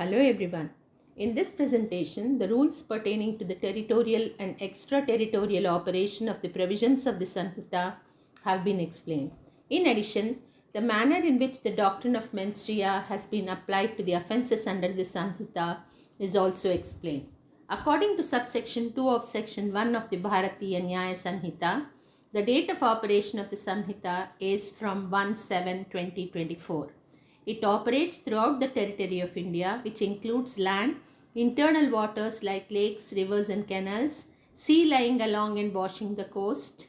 Hello everyone. In this presentation, the rules pertaining to the territorial and extraterritorial operation of the provisions of the Samhita have been explained. In addition, the manner in which the doctrine of mens rea has been applied to the offences under the Samhita is also explained. According to subsection 2 of section 1 of the Bharatiya Nyaya Samhita, the date of operation of the Samhita is from 1/7/2024. It operates throughout the territory of India, which includes land, internal waters like lakes, rivers, and canals, sea lying along and washing the coast,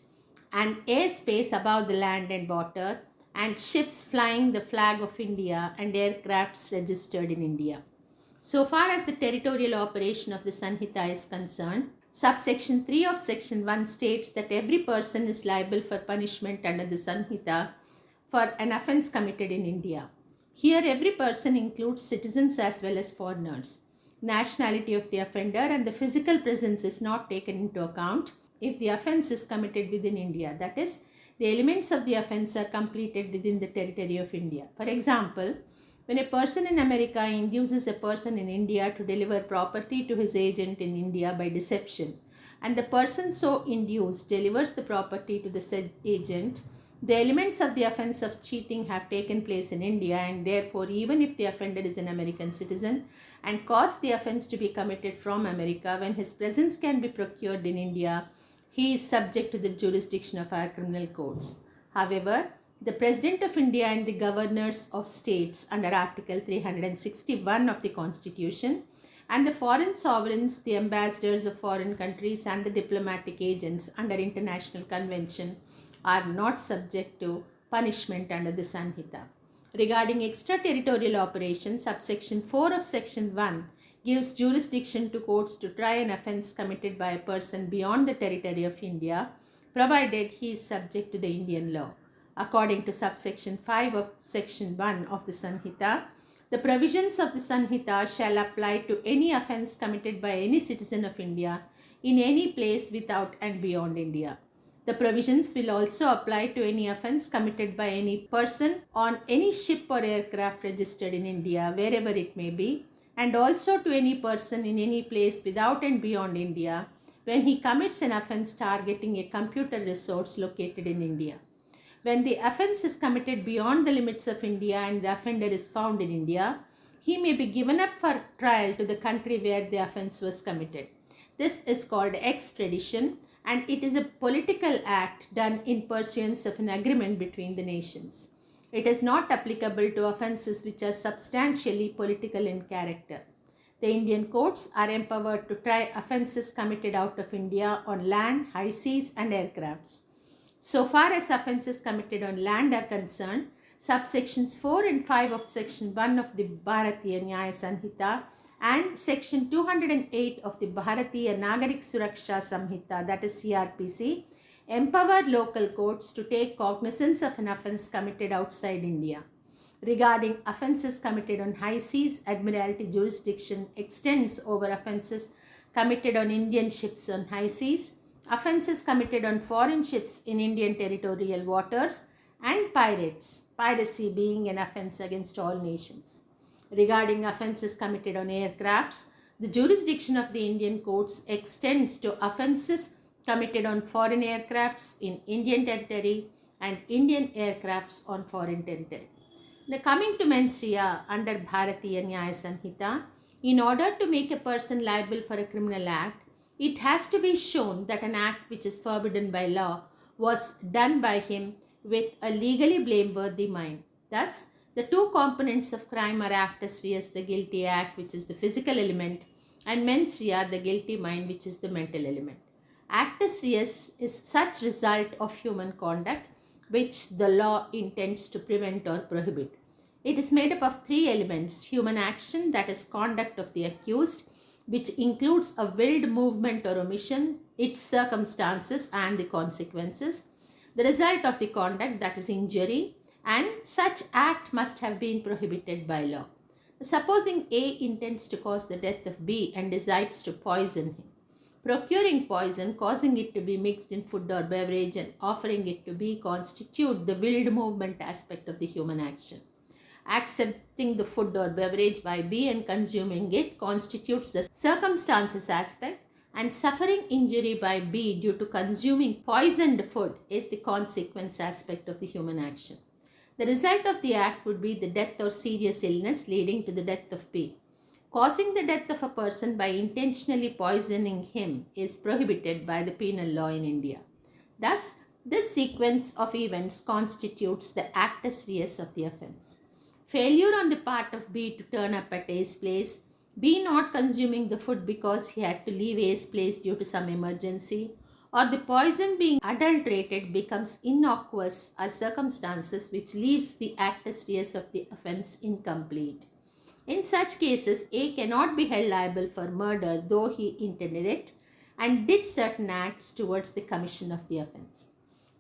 and airspace above the land and water, and ships flying the flag of India and aircrafts registered in India. So far as the territorial operation of the Sanhita is concerned, subsection 3 of section 1 states that every person is liable for punishment under the Sanhita for an offence committed in India. Here, every person includes citizens as well as foreigners. Nationality of the offender and the physical presence is not taken into account if the offence is committed within India. That is, the elements of the offence are completed within the territory of India. For example, when a person in America induces a person in India to deliver property to his agent in India by deception, and the person so induced delivers the property to the said agent, the elements of the offence of cheating have taken place in India, and therefore, even if the offender is an American citizen and caused the offence to be committed from America, when his presence can be procured in India, he is subject to the jurisdiction of our criminal courts. However, the President of India and the governors of states under Article 361 of the Constitution, and the foreign sovereigns, the ambassadors of foreign countries, and the diplomatic agents under international convention are not subject to punishment under the Sanhita. Regarding extraterritorial operations, subsection 4 of section 1 gives jurisdiction to courts to try an offence committed by a person beyond the territory of India, provided he is subject to the Indian law. According to subsection 5 of section 1 of the Sanhita, the provisions of the Sanhita shall apply to any offence committed by any citizen of India in any place without and beyond India. The provisions will also apply to any offence committed by any person on any ship or aircraft registered in India, wherever it may be, and also to any person in any place without and beyond India when he commits an offence targeting a computer resource located in India. When the offence is committed beyond the limits of India and the offender is found in India, he may be given up for trial to the country where the offence was committed. This is called extradition, and it is a political act done in pursuance of an agreement between the nations. It is not applicable to offences which are substantially political in character. The Indian courts are empowered to try offences committed out of India on land, high seas, and aircrafts. So far as offences committed on land are concerned, subsections 4 and 5 of section 1 of the Bharatiya Nyaya Sanhita and section 208 of the Bharatiya Nagarik Suraksha Samhita, that is CRPC, empower local courts to take cognizance of an offence committed outside India. Regarding offences committed on high seas, Admiralty jurisdiction extends over offences committed on Indian ships on high seas, offences committed on foreign ships in Indian territorial waters, and piracy being an offence against all nations. Regarding offences committed on aircrafts, the jurisdiction of the Indian courts extends to offences committed on foreign aircrafts in Indian territory and Indian aircrafts on foreign territory. Now, coming to mens rea under Bharatiya Nyaya Sanhita, in order to make a person liable for a criminal act, it has to be shown that an act which is forbidden by law was done by him with a legally blameworthy mind. Thus, the two components of crime are actus reus, the guilty act, which is the physical element, and mens rea, the guilty mind, which is the mental element. Actus reus is such result of human conduct which the law intends to prevent or prohibit. It is made up of three elements: human action, that is conduct of the accused, which includes a willed movement or omission, its circumstances and the consequences; the result of the conduct, that is injury, and such act must have been prohibited by law. Supposing A intends to cause the death of B and decides to poison him. Procuring poison, causing it to be mixed in food or beverage, and offering it to B constitute the willed movement aspect of the human action. Accepting the food or beverage by B and consuming it constitutes the circumstances aspect, and suffering injury by B due to consuming poisoned food is the consequence aspect of the human action. The result of the act would be the death or serious illness leading to the death of B. Causing the death of a person by intentionally poisoning him is prohibited by the penal law in India. Thus, this sequence of events constitutes the actus reus of the offence. Failure on the part of B to turn up at A's place, B not consuming the food because he had to leave A's place due to some emergency, or the poison being adulterated becomes innocuous are circumstances which leaves the actus reus of the offence incomplete. In such cases, A cannot be held liable for murder though he intended it and did certain acts towards the commission of the offence.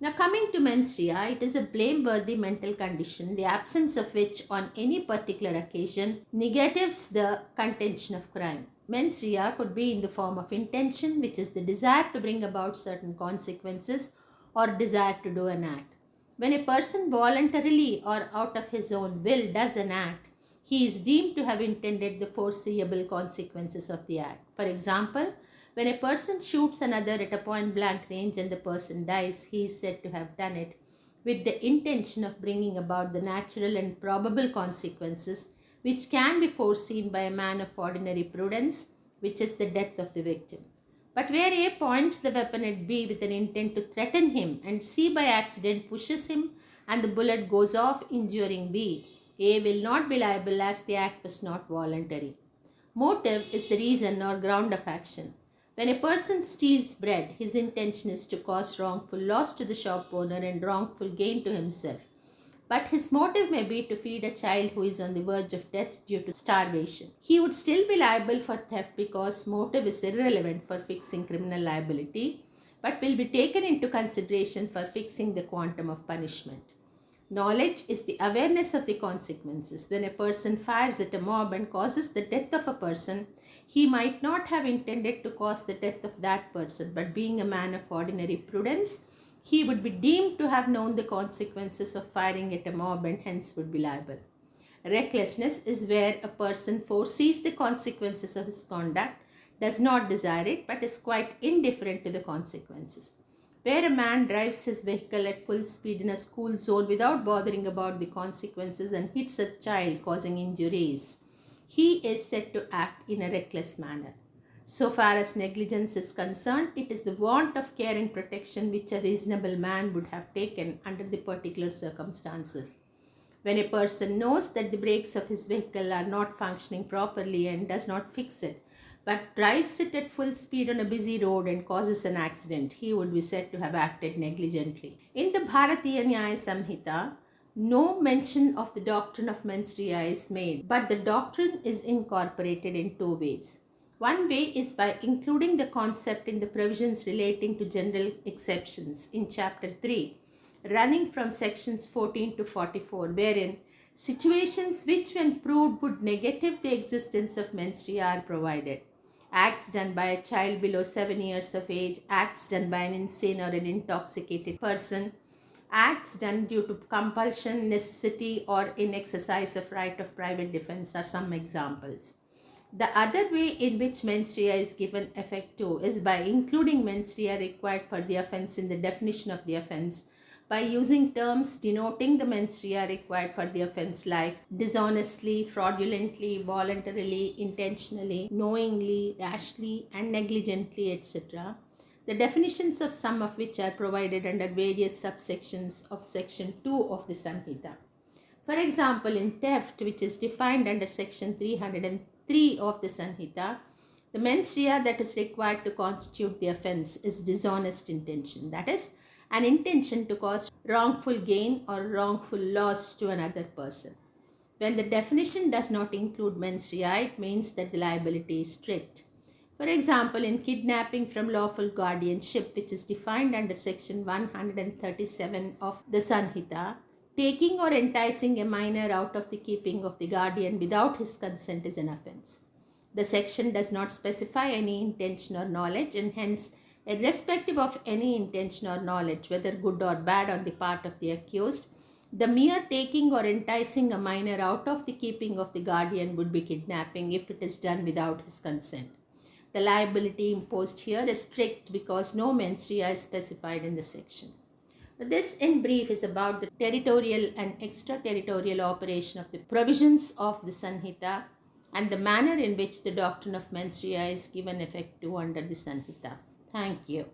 Now, coming to mens rea, it is a blameworthy mental condition, the absence of which on any particular occasion negatives the contention of crime. Mens rea could be in the form of intention, which is the desire to bring about certain consequences or desire to do an act. When a person voluntarily or out of his own will does an act, he is deemed to have intended the foreseeable consequences of the act. For example, when a person shoots another at a point blank range and the person dies, he is said to have done it with the intention of bringing about the natural and probable consequences which can be foreseen by a man of ordinary prudence, which is the death of the victim. But where A points the weapon at B with an intent to threaten him and C by accident pushes him and the bullet goes off injuring B, A will not be liable as the act was not voluntary. Motive is the reason or ground of action. When a person steals bread, his intention is to cause wrongful loss to the shop owner and wrongful gain to himself. But his motive may be to feed a child who is on the verge of death due to starvation. He would still be liable for theft because motive is irrelevant for fixing criminal liability, but will be taken into consideration for fixing the quantum of punishment. Knowledge is the awareness of the consequences. When a person fires at a mob and causes the death of a person, he might not have intended to cause the death of that person, but being a man of ordinary prudence, he would be deemed to have known the consequences of firing at a mob and hence would be liable. Recklessness is where a person foresees the consequences of his conduct, does not desire it, but is quite indifferent to the consequences. Where a man drives his vehicle at full speed in a school zone without bothering about the consequences and hits a child causing injuries, he is said to act in a reckless manner. So far as negligence is concerned, it is the want of care and protection which a reasonable man would have taken under the particular circumstances. When a person knows that the brakes of his vehicle are not functioning properly and does not fix it, but drives it at full speed on a busy road and causes an accident, he would be said to have acted negligently. In the Bharatiya Nyaya Samhita, no mention of the doctrine of mens rea is made, but the doctrine is incorporated in two ways. One way is by including the concept in the provisions relating to general exceptions in chapter 3, running from sections 14 to 44, wherein situations which when proved would negative the existence of mens rea are provided. Acts done by a child below 7 years of age, acts done by an insane or an intoxicated person, acts done due to compulsion, necessity, or in exercise of right of private defense are some examples. The other way in which mens rea is given effect to is by including mens rea required for the offence in the definition of the offence, by using terms denoting the mens rea required for the offence like dishonestly, fraudulently, voluntarily, intentionally, knowingly, rashly, and negligently, etc. The definitions of some of which are provided under various subsections of section 2 of the Samhita. For example, in theft, which is defined under section 303 of the Samhita, the mens rea that is required to constitute the offence is dishonest intention, that is, an intention to cause wrongful gain or wrongful loss to another person. When the definition does not include mens rea, it means that the liability is strict. For example, in kidnapping from lawful guardianship, which is defined under section 137 of the Samhita, taking or enticing a minor out of the keeping of the guardian without his consent is an offence. The section does not specify any intention or knowledge, and hence, irrespective of any intention or knowledge, whether good or bad on the part of the accused, The mere taking or enticing a minor out of the keeping of the guardian would be kidnapping if it is done without his consent. The liability imposed here is strict because no mens rea is specified in the section. This, in brief, is about the territorial and extraterritorial operation of the provisions of the Sanhita and the manner in which the doctrine of mens rea is given effect to under the Sanhita. Thank you.